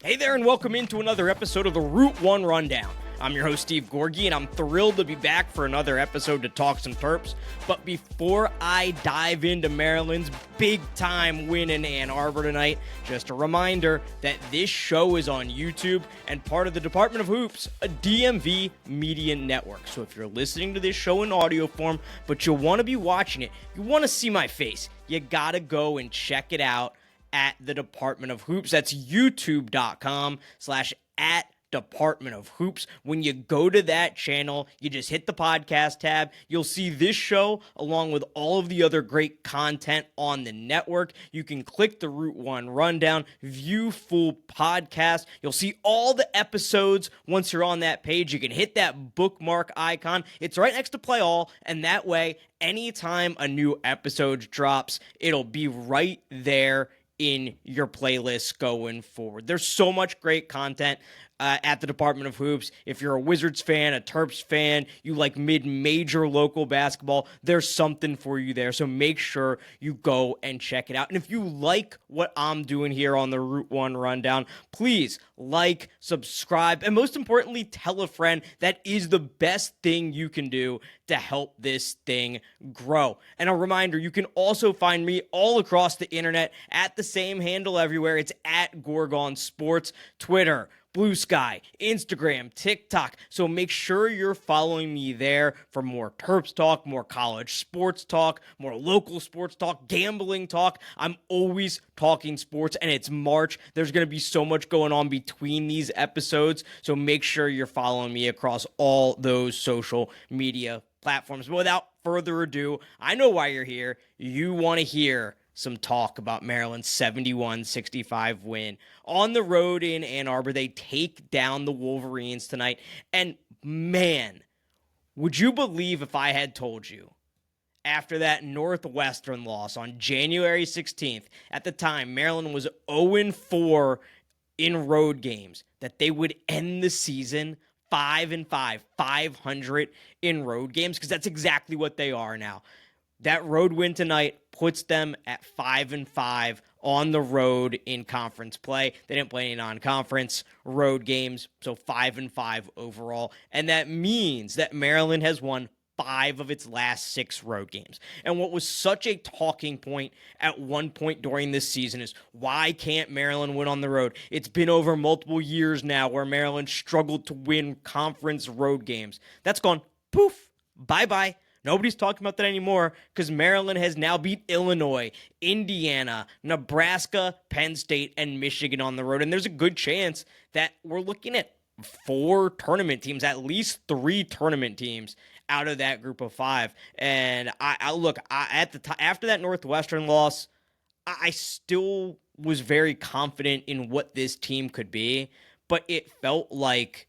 Hey there, and welcome into another episode of the Route 1 Rundown. I'm your host, Steve Gorgie, and I'm thrilled to be back for another episode to talk some Terps. But before I dive into Maryland's big-time win in Ann Arbor tonight, just a reminder that this show is on YouTube and part of the Department of Hoops, a DMV media network. So if you're listening to this show in audio form, but you want to be watching it, you want to see my face, you gotta go and check it out at the Department of Hoops. That's youtube.com/@Department of Hoops. When you go to that channel, you just hit the podcast tab. You'll see this show along with all of the other great content on the network. You can click the Route 1 Rundown, view full podcast. You'll see all the episodes once you're on that page. You can hit that bookmark icon. It's right next to Play All, and that way, anytime a new episode drops, it'll be right there in your playlist going forward. There's so much great content at the Department of Hoops. If you're a Wizards fan, a Terps fan, you like mid-major local basketball, there's something for you there. So make sure you go and check it out. And if you like what I'm doing here on the Route 1 Rundown, please like, subscribe, and most importantly, tell a friend. That is the best thing you can do to help this thing grow. And a reminder, you can also find me all across the internet at the same handle everywhere. It's at Gorgon Sports, Twitter, Blue Sky, Instagram, TikTok. So make sure you're following me there for more Terps talk, more college sports talk, more local sports talk, gambling talk. I'm always talking sports, and it's March. There's going to be so much going on between these episodes. So make sure you're following me across all those social media platforms. But without further ado, I know why you're here. You want to hear some talk about Maryland's 71-65 win on the road in Ann Arbor. They take down the Wolverines tonight. And man, would you believe if I had told you after that Northwestern loss on January 16th, at the time Maryland was 0-4 in road games, that they would end the season 5-5, 500 in road games? Because that's exactly what they are now. That road win tonight puts them at 5-5 on the road in conference play. They didn't play any non-conference road games, so 5-5 overall. And that means that Maryland has won 5 of its last 6 road games. And what was such a talking point at one point during this season is, why can't Maryland win on the road? It's been over multiple years now where Maryland struggled to win conference road games. That's gone poof, bye-bye. Nobody's talking about that anymore because Maryland has now beat Illinois, Indiana, Nebraska, Penn State, and Michigan on the road. And there's a good chance that we're looking at 4 tournament teams, at least 3 tournament teams out of that group of 5. And after that Northwestern loss, I still was very confident in what this team could be, but it felt like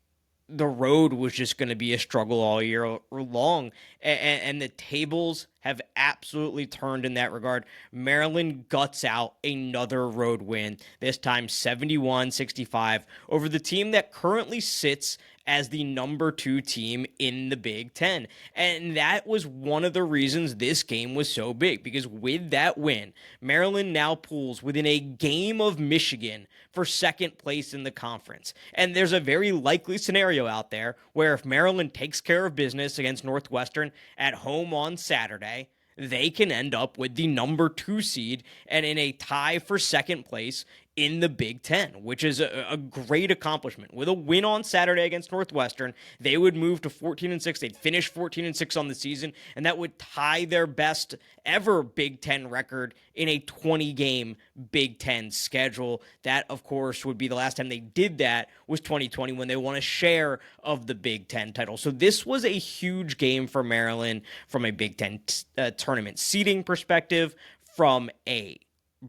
the road was just going to be a struggle all year long, and the tables have absolutely turned in that regard. Maryland guts out another road win, this time 71-65 over the team that currently sits as the number 2 team in the Big Ten. And that was one of the reasons this game was so big, because with that win, Maryland now pulls within a game of Michigan for second place in the conference. And there's a very likely scenario out there where if Maryland takes care of business against Northwestern at home on Saturday, they can end up with the number 2 seed and in a tie for second place in the Big Ten, which is a great accomplishment. With a win on Saturday against Northwestern, they would move to 14-6. They'd finish 14-6 on the season, and that would tie their best ever Big Ten record in a 20-game Big Ten schedule. That, of course, would be the last time they did that was 2020 when they won a share of the Big Ten title. So this was a huge game for Maryland from a Big Ten tournament seeding perspective, from a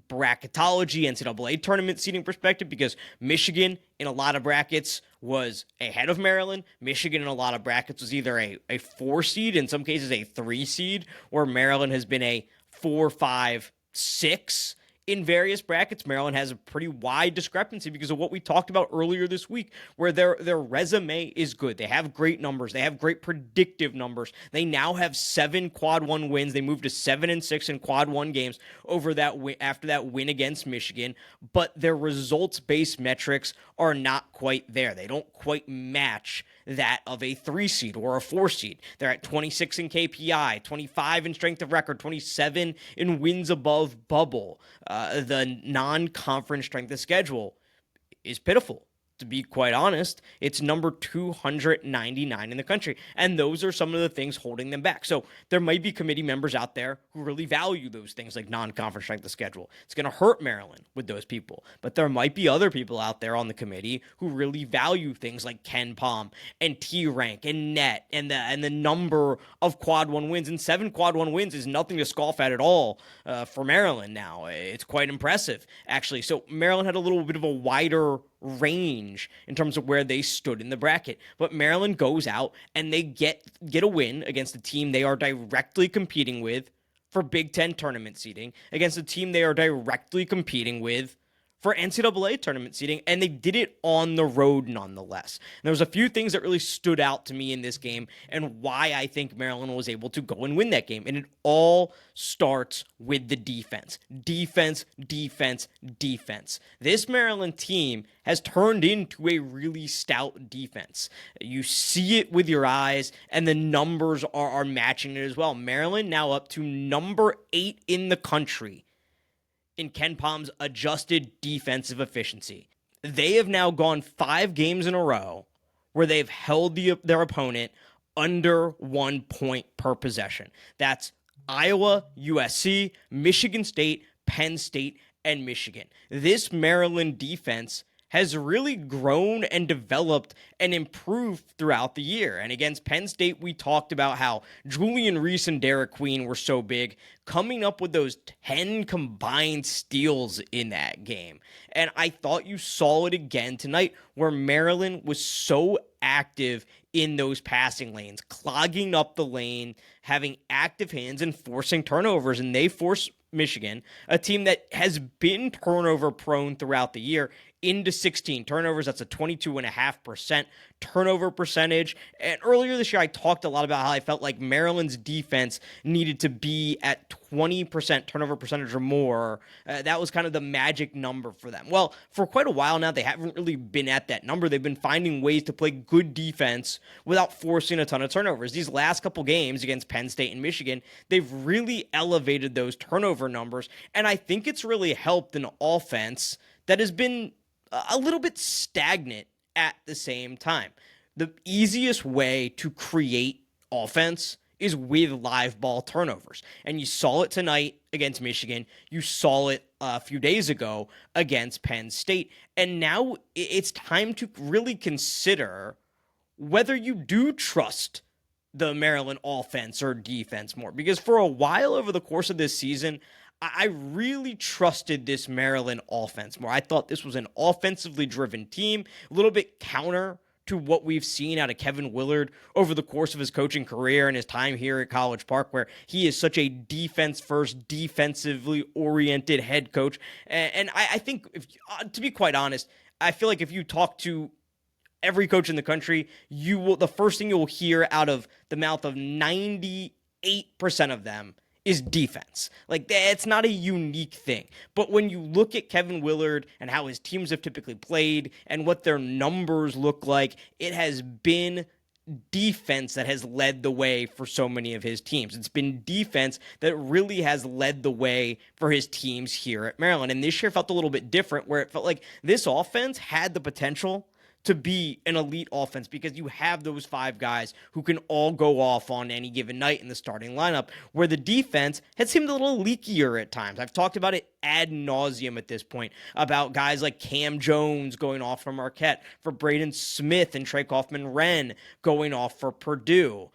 bracketology, NCAA tournament seeding perspective, because Michigan in a lot of brackets was ahead of Maryland. Michigan in a lot of brackets was either a 4 seed, in some cases a 3 seed, where Maryland has been a 4, 5, 6 in various brackets, Maryland has a pretty wide discrepancy because of what we talked about earlier this week, where their resume is good. They have great numbers. They have great predictive numbers. They now have 7 quad one wins. They moved to 7-6 in quad one games over that after that win against Michigan, but their results-based metrics are not quite there. They don't quite match that of a 3 seed or a 4 seed. They're at 26 in KPI, 25 in strength of record, 27 in wins above bubble. The non-conference strength of schedule is pitiful. To be quite honest, it's number 299 in the country. And those are some of the things holding them back. So there might be committee members out there who really value those things like non-conference strength of schedule. It's going to hurt Maryland with those people. But there might be other people out there on the committee who really value things like Ken Pom and T-Rank and net and the number of quad one wins. And 7 quad one wins is nothing to scoff at all for Maryland now. It's quite impressive, actually. So Maryland had a little bit of a wider range in terms of where they stood in the bracket. But Maryland goes out and they get a win against a team they are directly competing with for Big Ten tournament seeding, against a team they are directly competing with for NCAA tournament seeding, and they did it on the road nonetheless. And there was a few things that really stood out to me in this game and why I think Maryland was able to go and win that game. And it all starts with the defense. Defense, defense, defense. This Maryland team has turned into a really stout defense. You see it with your eyes, and the numbers are matching it as well. Maryland now up to number 8 in the country in Ken Pom's adjusted defensive efficiency. They have now gone 5 games in a row where they've held their opponent under 1 point per possession. That's Iowa, USC, Michigan State, Penn State, and Michigan. This Maryland defense has really grown and developed and improved throughout the year. And against Penn State, we talked about how Julian Reese and Derek Queen were so big, coming up with those 10 combined steals in that game. And I thought you saw it again tonight, where Maryland was so active in those passing lanes, clogging up the lane, having active hands, and forcing turnovers. And they forced Michigan, a team that has been turnover prone throughout the year, into 16 turnovers. That's a 22.5% turnover percentage. And earlier this year, I talked a lot about how I felt like Maryland's defense needed to be at 20% turnover percentage or more. That was kind of the magic number for them. Well, for quite a while now, they haven't really been at that number. They've been finding ways to play good defense without forcing a ton of turnovers. These last couple games against Penn State and Michigan, they've really elevated those turnover numbers. And I think it's really helped an offense that has been a little bit stagnant at the same time. The easiest way to create offense is with live ball turnovers. And you saw it tonight against Michigan. You saw it a few days ago against Penn State. And now it's time to really consider whether you do trust the Maryland offense or defense more. Because for a while over the course of this season, I really trusted this Maryland offense more. I thought this was an offensively driven team, a little bit counter to what we've seen out of Kevin Willard over the course of his coaching career and his time here at College Park, where he is such a defense-first, defensively oriented head coach. And I think, to be quite honest, I feel like if you talk to every coach in the country, the first thing you will hear out of the mouth of 98% of them is defense. Like, it's not a unique thing. But when you look at Kevin Willard and how his teams have typically played and what their numbers look like, it has been defense that has led the way for so many of his teams. It's been defense that really has led the way for his teams here at Maryland. And this year felt a little bit different, where it felt like this offense had the potential to be an elite offense because you have those 5 guys who can all go off on any given night in the starting lineup, where the defense has seemed a little leakier at times. I've talked about it ad nauseum at this point, about guys like Cam Jones going off for Marquette, for Braden Smith and Trey Kaufman-Wren going off for Purdue.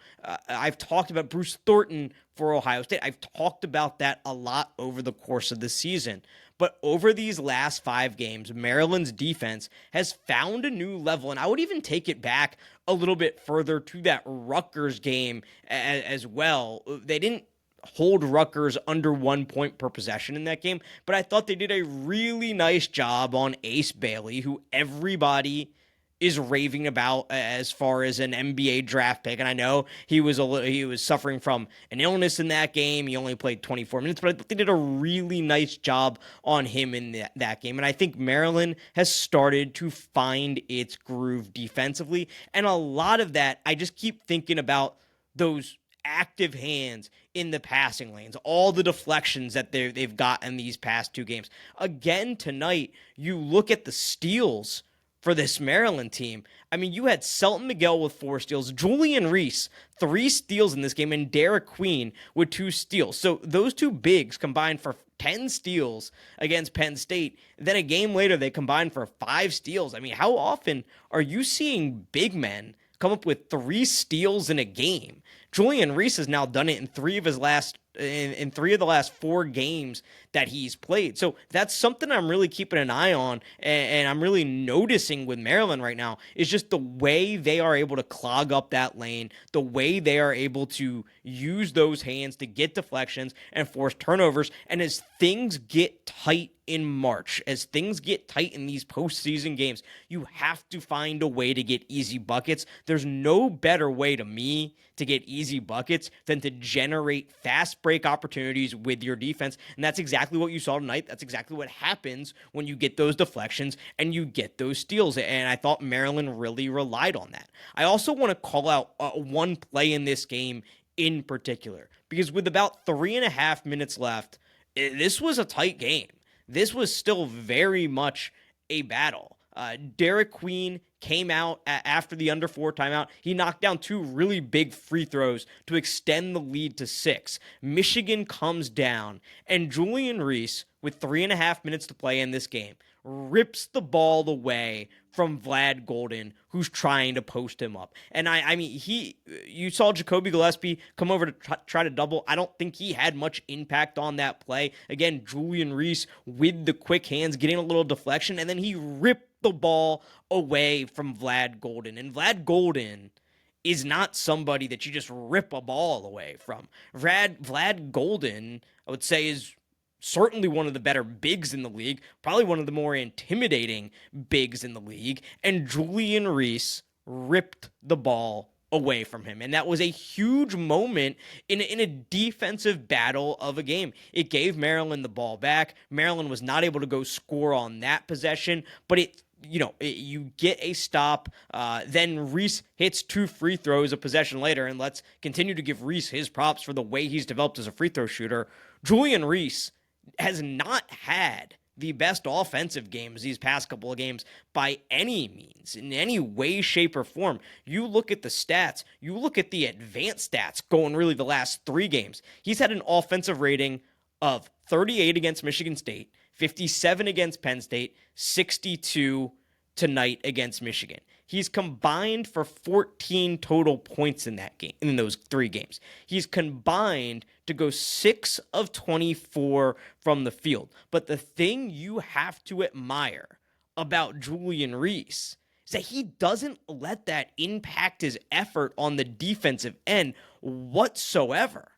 I've talked about Bruce Thornton for Ohio State. I've talked about that a lot over the course of the season. But over these last 5 games, Maryland's defense has found a new level. And I would even take it back a little bit further to that Rutgers game as well. They didn't hold Rutgers under 1 point per possession in that game, but I thought they did a really nice job on Ace Bailey, who everybody is raving about as far as an NBA draft pick. And I know he was suffering from an illness in that game. He only played 24 minutes, but I thought they did a really nice job on him in that game. And I think Maryland has started to find its groove defensively. And a lot of that, I just keep thinking about those active hands in the passing lanes, all the deflections that they've got in these past two games. Again, tonight, you look at the steals for this Maryland team. I mean, you had Selton Miguel with 4 steals, Julian Reese, 3 steals in this game, and Derek Queen with 2 steals. So those two bigs combined for 10 steals against Penn State. Then a game later, they combined for 5 steals. I mean, how often are you seeing big men come up with 3 steals in a game? Julian Reese has now done it in 3 of the last 4 games that he's played. So that's something I'm really keeping an eye on, and I'm really noticing with Maryland right now is just the way they are able to clog up that lane, the way they are able to use those hands to get deflections and force turnovers. And as things get tight in March, as things get tight in these postseason games, you have to find a way to get easy buckets. There's no better way to me to get easy buckets than to generate fast break opportunities with your defense. And that's exactly what you saw tonight. That's exactly what happens when you get those deflections and you get those steals. And I thought Maryland really relied on that. I also want to call out one play in this game in particular, because with about 3.5 minutes left, this was a tight game. This was still very much a battle. Derek Queen came out after the under 4 timeout. He knocked down 2 really big free throws to extend the lead to 6. Michigan comes down, and Julian Reese, with 3.5 minutes to play in this game, rips the ball away from Vlad Golden, who's trying to post him up. And I mean, you saw Jacoby Gillespie come over to try to double. I don't think he had much impact on that play. Again, Julian Reese with the quick hands, getting a little deflection, and then he ripped the ball away from Vlad Golden. And Vlad Golden is not somebody that you just rip a ball away from. Vlad Golden, I would say, is certainly one of the better bigs in the league, probably one of the more intimidating bigs in the league, and Julian Reese ripped the ball away from him. And that was a huge moment in a defensive battle of a game. It gave Maryland the ball back. Maryland was not able to go score on that possession, but you get a stop. Then Reese hits 2 free throws a possession later, and let's continue to give Reese his props for the way he's developed as a free throw shooter. Julian Reese has not had the best offensive games these past couple of games by any means, in any way, shape, or form. You look at the stats, you look at the advanced stats going really the last 3 games. He's had an offensive rating of 38 against Michigan State, 57 against Penn State, 62 tonight against Michigan. He's combined for 14 total points in that game, in those 3 games. He's combined to go 6 of 24 from the field. But the thing you have to admire about Julian Reese is that he doesn't let that impact his effort on the defensive end whatsoever.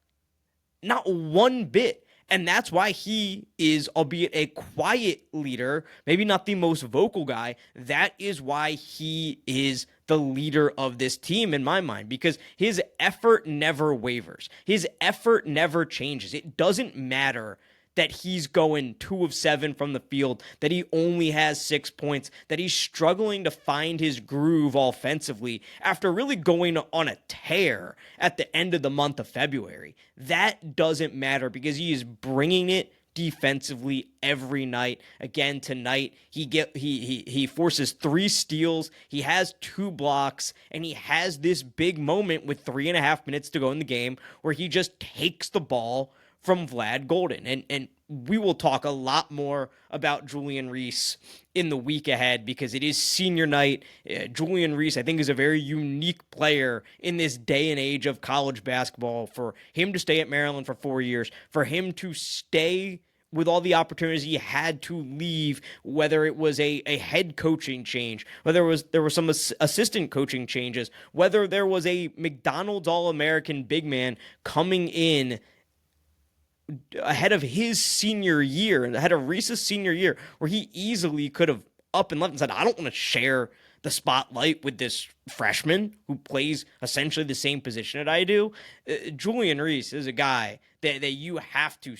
Not one bit. And that's why he is, albeit a quiet leader, maybe not the most vocal guy, that is why he is the leader of this team in my mind, because his effort never wavers. His effort never changes. It doesn't matter that he's going 2 of 7 from the field, that he only has 6 points, that he's struggling to find his groove offensively after really going on a tear at the end of the month of February. That doesn't matter because he is bringing it defensively every night. Again, tonight, he forces 3 steals, he has 2 blocks, and he has this big moment with 3.5 minutes to go in the game where he just takes the ball from Vlad Golden. And we will talk a lot more about Julian Reese in the week ahead because it is senior night. Julian Reese, I think, is a very unique player in this day and age of college basketball. For him to stay at Maryland for 4 years, for him to stay with all the opportunities he had to leave, whether it was a head coaching change, whether there were some assistant coaching changes, whether there was a McDonald's All-American big man coming in ahead of his senior year and ahead of Reese's senior year, where he easily could have up and left and said, I don't want to share the spotlight with this freshman who plays essentially the same position that I do. Julian Reese is a guy that you have to.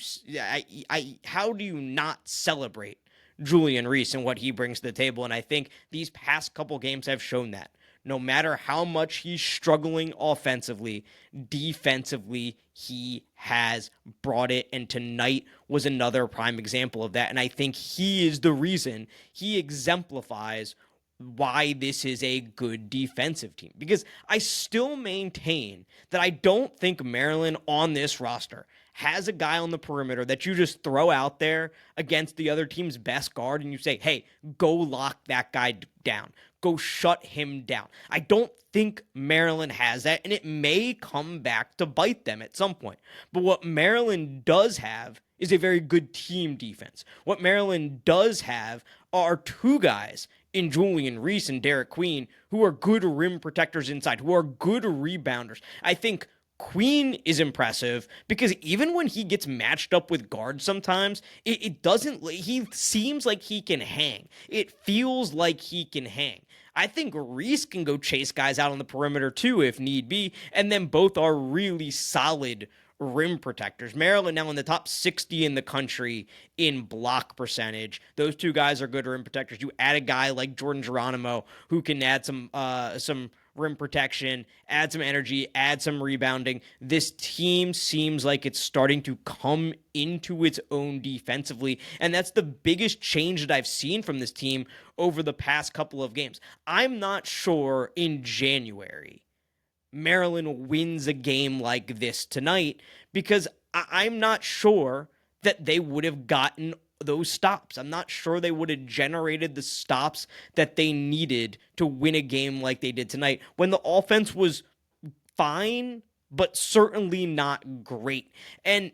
How do you not celebrate Julian Reese and what he brings to the table? And I think these past couple games have shown that. No matter how much he's struggling offensively, defensively, he has brought it. And tonight was another prime example of that. And I think he is the reason, he exemplifies why this is a good defensive team. Because I still maintain that I don't think Maryland on this roster has a guy on the perimeter that you just throw out there against the other team's best guard and you say, hey, go lock that guy down. Go shut him down. I don't think Maryland has that, and it may come back to bite them at some point. But what Maryland does have is a very good team defense. What Maryland does have are two guys in Julian Reese and Derek Queen who are good rim protectors inside, who are good rebounders. I think Queen is impressive because even when he gets matched up with guards sometimes, he seems like he can hang. It feels like he can hang. I think Reese can go chase guys out on the perimeter too if need be, and then both are really solid rim protectors. Maryland now in the top 60 in the country in block percentage. Those two guys are good rim protectors. You add a guy like Jordan Geronimo who can add some rim protection, add some energy, add some rebounding. This team seems like it's starting to come into its own defensively, and that's the biggest change that I've seen from this team over the past couple of games. I'm not sure in January Maryland wins a game like this tonight because I'm not sure that they would have gotten those stops. I'm not sure they would have generated the stops that they needed to win a game like they did tonight when the offense was fine, but certainly not great. And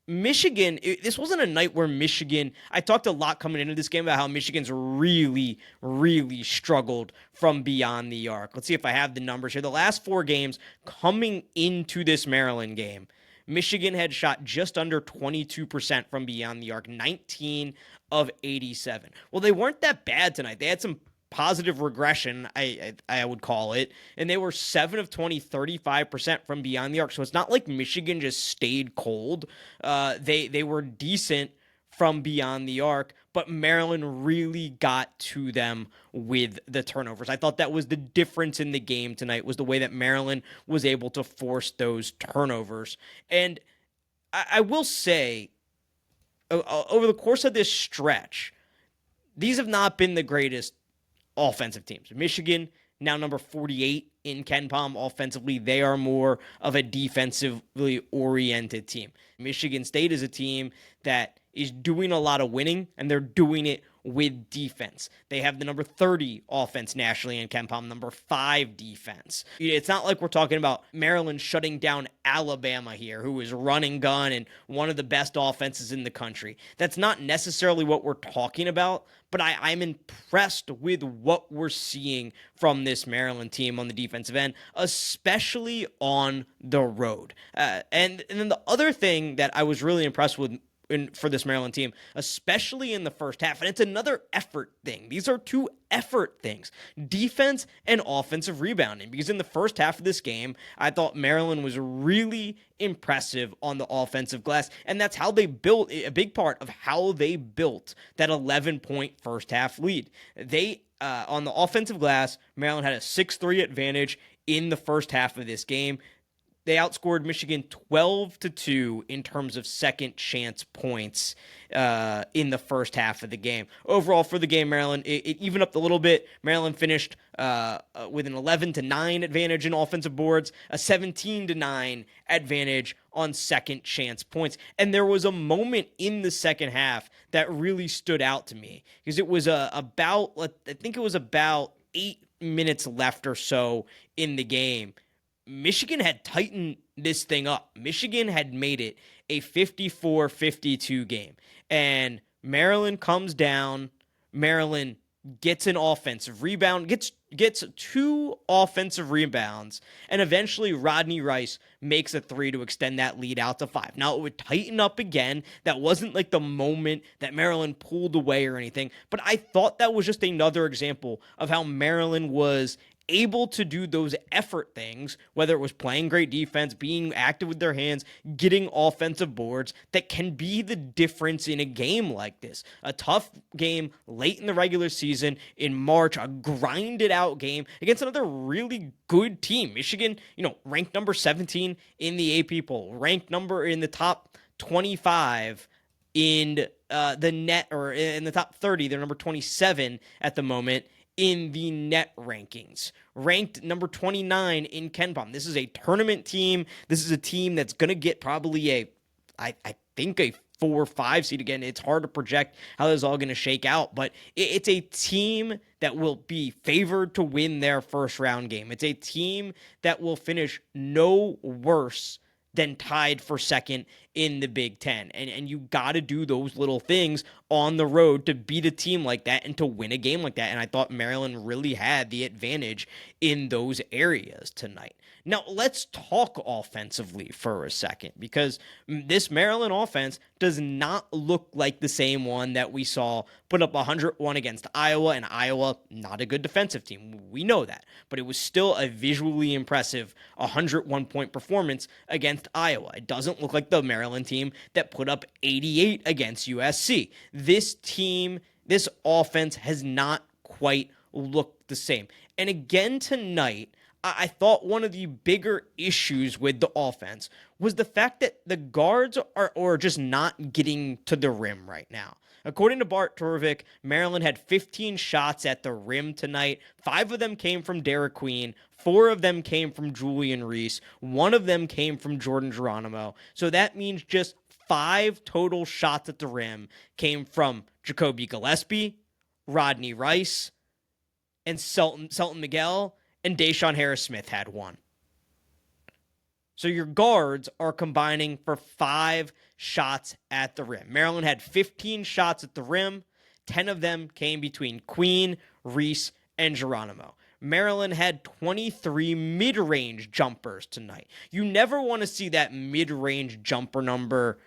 Michigan, this wasn't a night where Michigan, I talked a lot coming into this game about how Michigan's really, really struggled from beyond the arc. Let's see if I have the numbers here. The last 4 games coming into this Maryland game, Michigan had shot just under 22% from beyond the arc, 19 of 87. Well, they weren't that bad tonight. They had some positive regression, I would call it, and they were 7 of 20, 35% from beyond the arc. So it's not like Michigan just stayed cold. They were decent from beyond the arc, but Maryland really got to them with the turnovers. I thought that was the difference in the game tonight, was the way that Maryland was able to force those turnovers. And I will say, over the course of this stretch, these have not been the greatest offensive teams. Michigan, now number 48 in KenPom offensively. They are more of a defensively oriented team. Michigan State is a team that is doing a lot of winning, and they're doing it with defense. They have the number 30 offense nationally in KenPom, number 5 defense. It's not like we're talking about Maryland shutting down Alabama here, who is running gun and one of the best offenses in the country. That's not necessarily what we're talking about, but I'm impressed with what we're seeing from this Maryland team on the defensive end, especially on the road. And then the other thing that I was really impressed with for this Maryland team, especially in the first half. And it's another effort thing. These are two effort things, defense and offensive rebounding, because in the first half of this game, I thought Maryland was really impressive on the offensive glass. And that's how they built, a big part of how they built that 11-point first half lead. They, on the offensive glass, Maryland had a 6-3 advantage in the first half of this game. They outscored Michigan 12-2 in terms of second chance points in the first half of the game. Overall, for the game, Maryland, it evened up a little bit. Maryland finished with an 11-9 advantage in offensive boards, a 17-9 advantage on second chance points. And there was a moment in the second half that really stood out to me, because it was I think it was about 8 minutes left or so in the game. Michigan had tightened this thing up. Michigan had made it a 54-52 game. And Maryland comes down. Maryland gets an offensive rebound, gets 2 offensive rebounds, and eventually Rodney Rice makes a 3 to extend that lead out to 5. Now, it would tighten up again. That wasn't like the moment that Maryland pulled away or anything, but I thought that was just another example of how Maryland was able to do those effort things, whether it was playing great defense, being active with their hands, getting offensive boards, that can be the difference in a game like this. A tough game late in the regular season in March, a grinded out game against another really good team. Michigan, ranked number 17 in the AP poll, ranked number in the top 25 in the net, or in the top 30. They're number 27 at the moment in the net rankings, ranked number 29 in KenPom. This is a tournament team. This is a team that's going to get probably I think a 4 or 5 seed. Again, it's hard to project how this is all going to shake out, but it's a team that will be favored to win their first round game. It's a team that will finish no worse than tied for second in the Big Ten. And you got to do those little things on the road to beat a team like that and to win a game like that. And I thought Maryland really had the advantage in those areas tonight. Now, let's talk offensively for a second, because this Maryland offense does not look like the same one that we saw put up 101 against Iowa, and Iowa, not a good defensive team. We know that, but it was still a visually impressive 101-point performance against Iowa. It doesn't look like the Maryland team that put up 88 against USC. This team, this offense has not quite looked the same. And again tonight, I thought one of the bigger issues with the offense was the fact that the guards are just not getting to the rim right now. According to Bart Torvik, Maryland had 15 shots at the rim tonight. 5 of them came from Derek Queen. 4 of them came from Julian Reese. 1 of them came from Jordan Geronimo. So that means just 5 total shots at the rim came from Jacoby Gillespie, Rodney Rice, and Selton Miguel, and Deshaun Harris-Smith had 1. So your guards are combining for 5 shots at the rim. Maryland had 15 shots at the rim. 10 of them came between Queen, Reese, and Geronimo. Maryland had 23 mid-range jumpers tonight. You never want to see that mid-range jumper number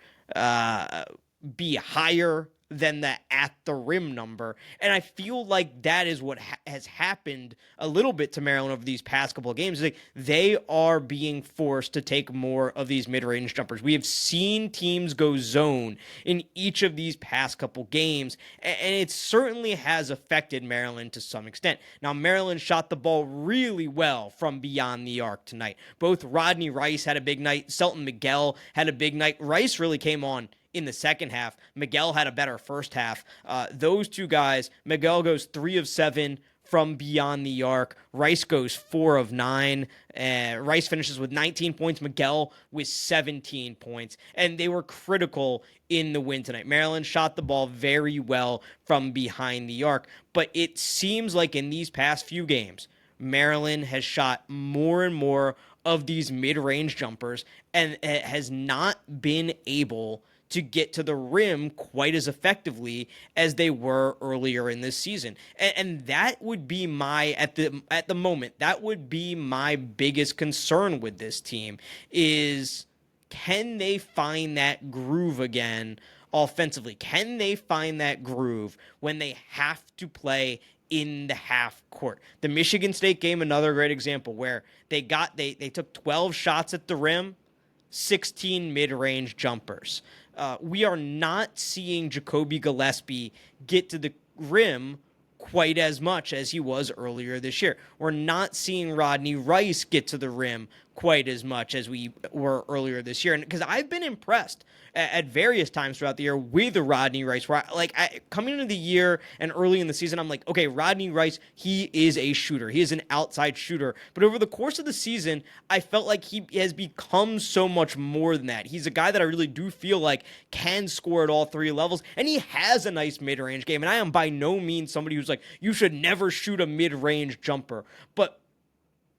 be higher than the at the rim number. And I feel like that is what has happened a little bit to Maryland over these past couple of games. Like, they are being forced to take more of these mid-range jumpers. We have seen teams go zone in each of these past couple games, and it certainly has affected Maryland to some extent. Now, Maryland shot the ball really well from beyond the arc tonight. Both Rodney Rice had a big night. Selton Miguel had a big night. Rice really came on in the second half. Miguel had a better first half. Those two guys, Miguel goes 3 of 7 from beyond the arc. Rice goes 4 of 9. Rice finishes with 19 points. Miguel with 17 points. And they were critical in the win tonight. Maryland shot the ball very well from behind the arc. But it seems like in these past few games, Maryland has shot more and more of these mid-range jumpers and has not been able to get to the rim quite as effectively as they were earlier in this season. And that would be at the moment, that would be my biggest concern with this team, is can they find that groove again offensively? Can they find that groove when they have to play in the half court? The Michigan State game, another great example, where they took 12 shots at the rim, 16 mid-range jumpers. We are not seeing Jacoby Gillespie get to the rim quite as much as he was earlier this year. We're not seeing Rodney Rice get to the rim quite as much as we were earlier this year. And because I've been impressed at various times throughout the year with Rodney Rice, where coming into the year and early in the season, I'm like, okay, Rodney Rice, he is a shooter. He is an outside shooter. But over the course of the season, I felt like he has become so much more than that. He's a guy that I really do feel like can score at all 3 levels, and he has a nice mid-range game. And I am by no means somebody who's like, you should never shoot a mid-range jumper. But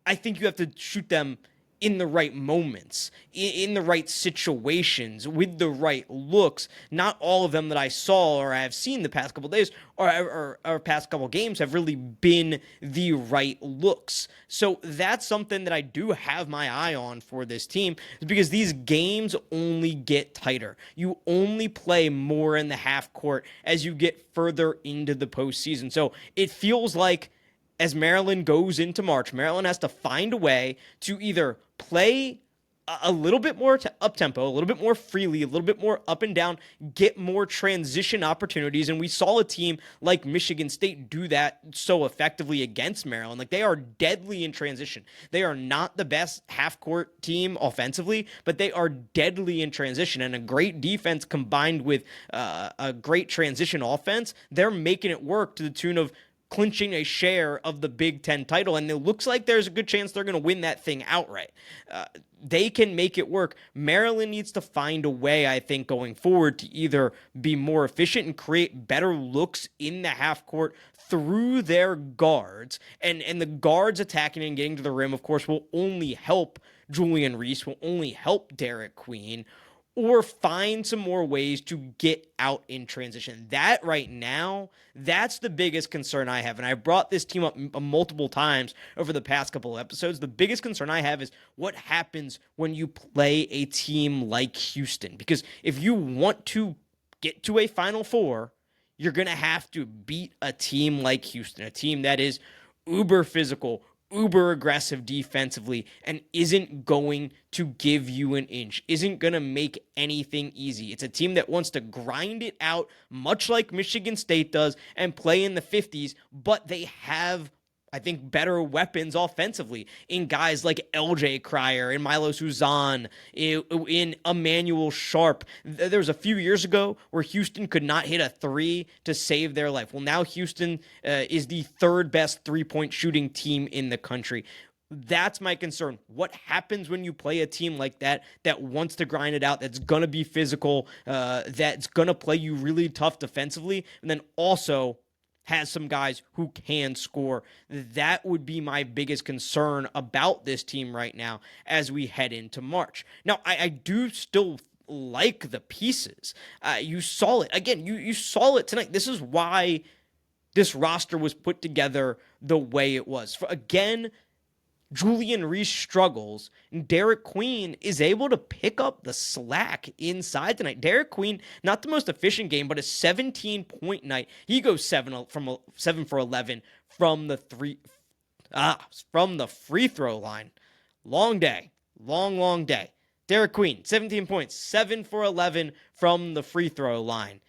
I think you have to shoot them in the right moments, in the right situations, with the right looks. Not all of them that I saw or I have seen the past couple days or past couple games have really been the right looks. So that's something that I do have my eye on for this team, because these games only get tighter. You only play more in the half court as you get further into the postseason. So it feels like, as Maryland goes into March, Maryland has to find a way to either play a little bit more up-tempo, a little bit more freely, a little bit more up and down, get more transition opportunities. And we saw a team like Michigan State do that so effectively against Maryland. Like, they are deadly in transition. They are not the best half-court team offensively, but they are deadly in transition. And a great defense combined with a great transition offense, they're making it work to the tune of clinching a share of the Big Ten title, and it looks like there's a good chance they're going to win that thing outright. They can make it work. Maryland needs to find a way, I think, going forward to either be more efficient and create better looks in the half court through their guards, and the guards attacking and getting to the rim, of course, will only help Julian Reese, will only help Derek Queen, or find some more ways to get out in transition. That right now, that's the biggest concern I have. And I brought this team up multiple times over the past couple of episodes. The biggest concern I have is what happens when you play a team like Houston. Because if you want to get to a Final Four, you're going to have to beat a team like Houston, a team that is uber physical, uber aggressive defensively, and isn't going to give you an inch, isn't going to make anything easy. It's a team that wants to grind it out, much like Michigan State does, and play in the 50s, but they have, I think, better weapons offensively in guys like LJ Cryer and Milo Suzan, in Emmanuel Sharp. There was a few years ago where Houston could not hit a three to save their life. Well, now Houston is the third best three-point shooting team in the country. That's my concern. What happens when you play a team like that wants to grind it out, that's going to be physical, that's going to play you really tough defensively, and then also has some guys who can score? That would be my biggest concern about this team right now as we head into March. Now, I do still like the pieces. You saw it. Again, you saw it tonight. This is why this roster was put together the way it was. Again, Julian Reese struggles, and Derek Queen is able to pick up the slack inside tonight. Derek Queen, not the most efficient game, but a 17-point night. He goes 7 for 11 from the free throw line. Long day, long day. Derek Queen, 17 points, 7 for 11 from the free throw line.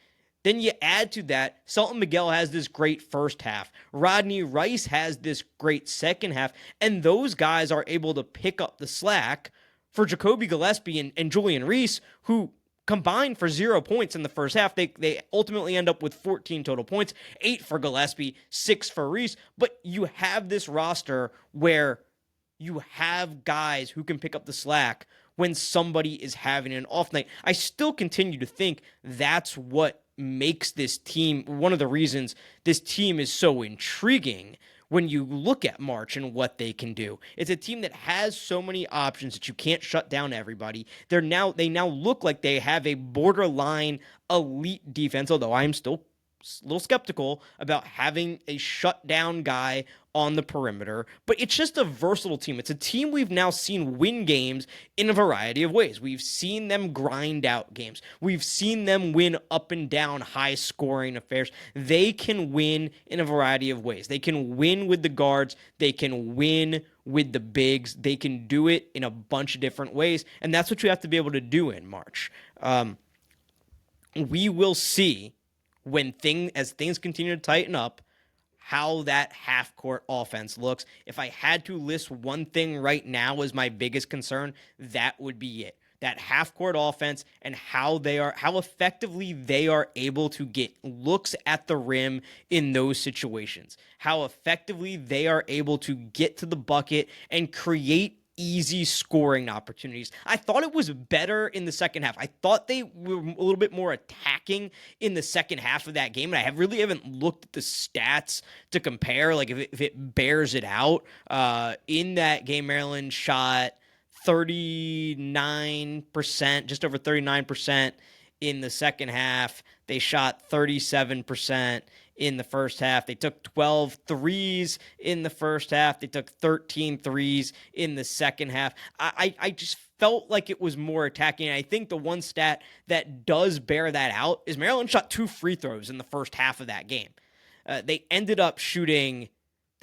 Then you add to that, Sultan Miguel has this great first half. Rodney Rice has this great second half. And those guys are able to pick up the slack for Jacoby Gillespie and Julian Reese, who combined for 0 points in the first half. They ultimately end up with 14 total points, 8 for Gillespie, 6 for Reese. But you have this roster where you have guys who can pick up the slack when somebody is having an off night. I still continue to think that's what makes this team, one of the reasons this team is so intriguing when you look at March and what they can do. It's a team that has so many options that you can't shut down everybody. They now look like they have a borderline elite defense, although I'm still a little skeptical about having a shutdown guy on the perimeter, but it's just a versatile team. It's a team we've now seen win games in a variety of ways. We've seen them grind out games. We've seen them win up and down high scoring affairs. They can win in a variety of ways. They can win with the guards. They can win with the bigs. They can do it in a bunch of different ways, and that's what you have to be able to do in March. We will see as things continue to tighten up, how that half-court offense looks. If I had to list one thing right now as my biggest concern, that would be it. That half-court offense and how effectively they are able to get looks at the rim in those situations. How effectively they are able to get to the bucket and create easy scoring opportunities. I thought it was better in the second half. I thought they were a little bit more attacking in the second half of that game, and I really haven't looked at the stats to compare, like if it bears it out. In that game, Maryland shot 39%, just over 39% in the second half. They shot 37% in the first half. They took 12 threes in the first half. They took 13 threes in the second half. I just felt like it was more attacking. I think the one stat that does bear that out is Maryland shot 2 free throws in the first half of that game. They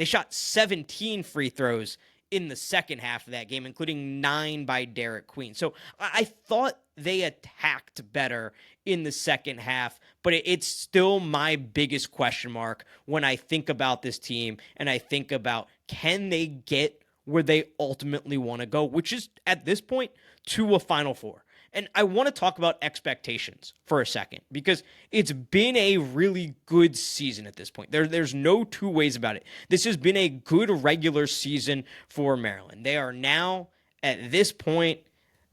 shot 17 free throws in the second half of that game, including 9 by Derek Queen. So I thought they attacked better in the second half, but it's still my biggest question mark when I think about this team and I think about, can they get where they ultimately want to go, which is at this point to a Final Four. And I want to talk about expectations for a second, because it's been a really good season at this point. There's no two ways about it. This has been a good regular season for Maryland. They are now, at this point,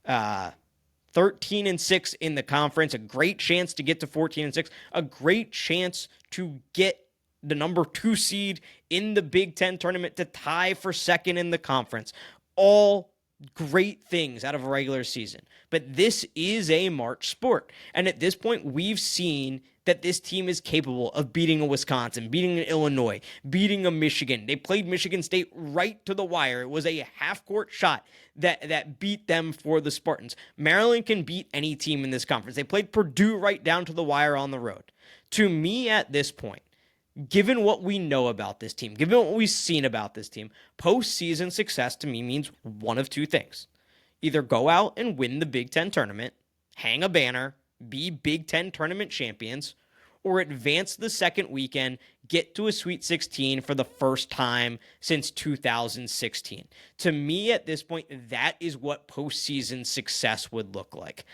13-6 in the conference, a great chance to get to 14-6, a great chance to get the number 2 seed in the Big Ten tournament, to tie for second in the conference. All great things out of a regular season. But this is a March sport. And at this point, we've seen that this team is capable of beating a Wisconsin, beating an Illinois, beating a Michigan. They played Michigan State right to the wire. It was a half-court shot that beat them for the Spartans. Maryland can beat any team in this conference. They played Purdue right down to the wire on the road. To me, at this point, given what we know about this team, given what we've seen about this team, postseason success to me means one of two things. Either go out and win the Big Ten tournament, hang a banner, be Big Ten tournament champions, or advance the second weekend, get to a Sweet 16 for the first time since 2016. To me, at this point, that is what postseason success would look like.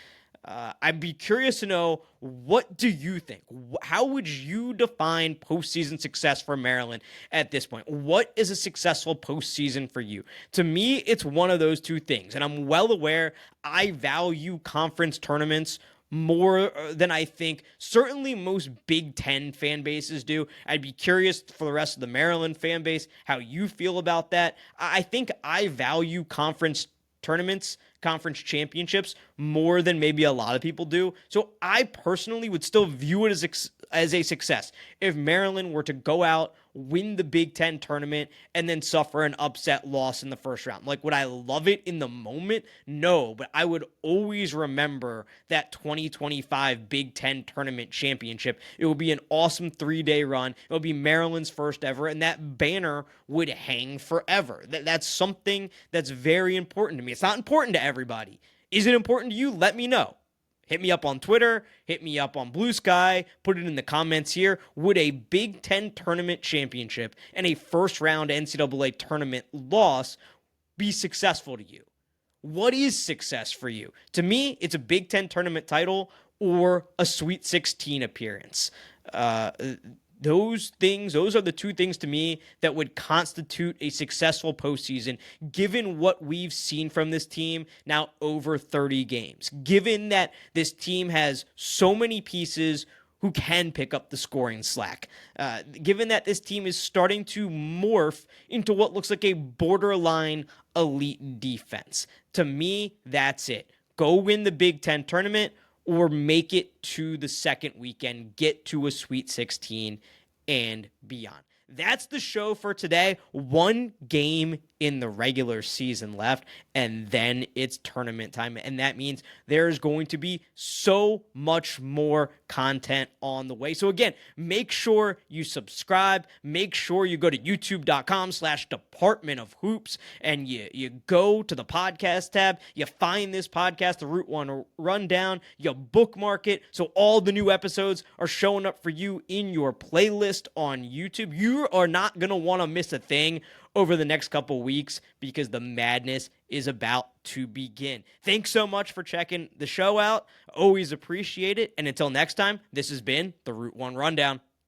I'd be curious to know, what do you think? How would you define postseason success for Maryland at this point? What is a successful postseason for you? To me, it's one of those two things. And I'm well aware I value conference tournaments more than I think certainly most Big Ten fan bases do. I'd be curious for the rest of the Maryland fan base how you feel about that. I think I value conference tournaments, conference championships, more than maybe a lot of people do. So I personally would still view it as a success if Maryland were to go out, win the Big Ten tournament, and then suffer an upset loss in the first round. Like, would I love it in the moment? No, but I would always remember that 2025 Big Ten tournament championship. It would be an awesome 3-day run. It would be Maryland's first ever, and that banner would hang forever. That's something that's very important to me. It's not important to everybody. Is it important to you? Let me know. Hit me up on Twitter, hit me up on Blue Sky, put it in the comments here. Would a Big Ten tournament championship and a first-round NCAA tournament loss be successful to you? What is success for you? To me, it's a Big Ten tournament title or a Sweet 16 appearance. Those are the two things to me that would constitute a successful postseason, given what we've seen from this team now over 30 games. Given that this team has so many pieces who can pick up the scoring slack. Given that this team is starting to morph into what looks like a borderline elite defense. To me, that's it. Go win the Big Ten tournament, or make it to the second weekend, get to a Sweet 16 and beyond. That's the show for today. One game in the regular season left, and then it's tournament time. And that means there's going to be so much more content on the way. So again, make sure you subscribe. Make sure you go to youtube.com/Department of Hoops and you go to the podcast tab. You find this podcast, the Route 1 Rundown. You bookmark it so all the new episodes are showing up for you in your playlist on YouTube. You are not going to want to miss a thing over the next couple weeks, because the madness is about to begin. Thanks so much for checking the show out. Always appreciate it. And until next time, this has been the Route 1 Rundown.